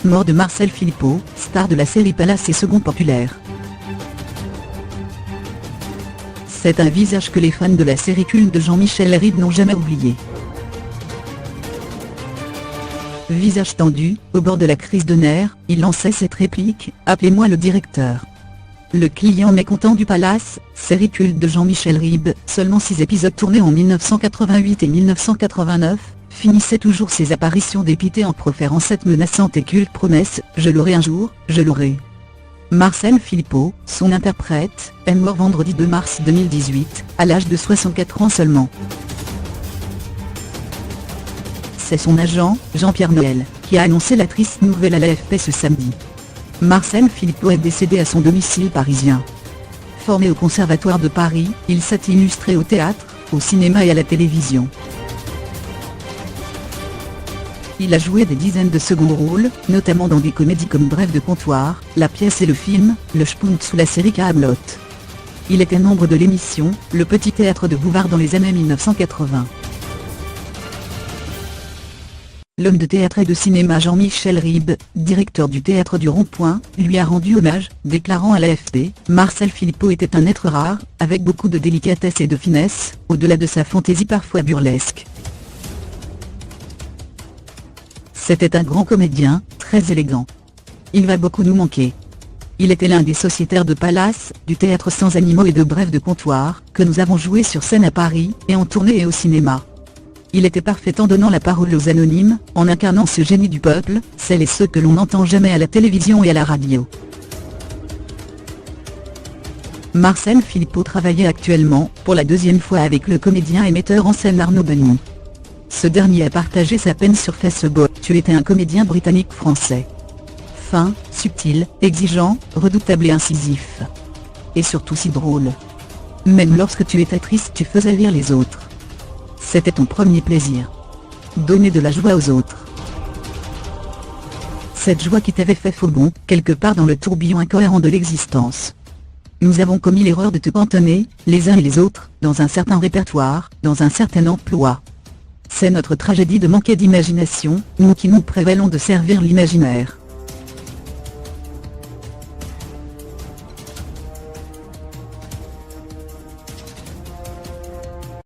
Mort de Marcel Philippot, star de la série Palace et second populaire. C'est un visage que les fans de la série culte de Jean-Michel Ribes n'ont jamais oublié. Visage tendu, au bord de la crise de nerfs, il lançait cette réplique « Appelez-moi le directeur ». Le client mécontent du Palace, série culte de Jean-Michel Ribes, seulement 6 épisodes tournés en 1988 et 1989, finissait toujours ses apparitions dépité en proférant cette menaçante et culte promesse « Je l'aurai un jour, je l'aurai ». Marcel Philippot, son interprète, est mort vendredi 2 mars 2018, à l'âge de 64 ans seulement. C'est son agent, Jean-Pierre Noël, qui a annoncé la triste nouvelle à l'AFP ce samedi. Marcel Philippot est décédé à son domicile parisien. Formé au Conservatoire de Paris, il s'est illustré au théâtre, au cinéma et à la télévision. Il a joué des dizaines de seconds rôles, notamment dans des comédies comme Bref de comptoir, La pièce et le film, Le Spunt ou la série Kaamelott. Il était membre de l'émission, Le Petit Théâtre de Bouvard dans les années 1980. L'homme de théâtre et de cinéma Jean-Michel Ribes, directeur du Théâtre du Rond-Point, lui a rendu hommage, déclarant à l'AFP « Marcel Philippot était un être rare, avec beaucoup de délicatesse et de finesse, au-delà de sa fantaisie parfois burlesque. C'était un grand comédien, très élégant. Il va beaucoup nous manquer. Il était l'un des sociétaires de Palace, du Théâtre sans animaux et de Bref de comptoir, que nous avons joué sur scène à Paris, et en tournée et au cinéma. Il était parfait en donnant la parole aux anonymes, en incarnant ce génie du peuple, celles et ceux que l'on n'entend jamais à la télévision et à la radio. » Marcel Philippot travaillait actuellement, pour la deuxième fois avec le comédien et metteur en scène Arnaud Benny. Ce dernier a partagé sa peine sur Facebook. « Tu étais un comédien britannique-français. Fin, subtil, exigeant, redoutable et incisif. Et surtout si drôle. Même lorsque tu étais triste tu faisais rire les autres. C'était ton premier plaisir. Donner de la joie aux autres. Cette joie qui t'avait fait faux bond, quelque part dans le tourbillon incohérent de l'existence. Nous avons commis l'erreur de te cantonner, les uns et les autres, dans un certain répertoire, dans un certain emploi. C'est notre tragédie de manquer d'imagination, nous qui nous prévalons de servir l'imaginaire.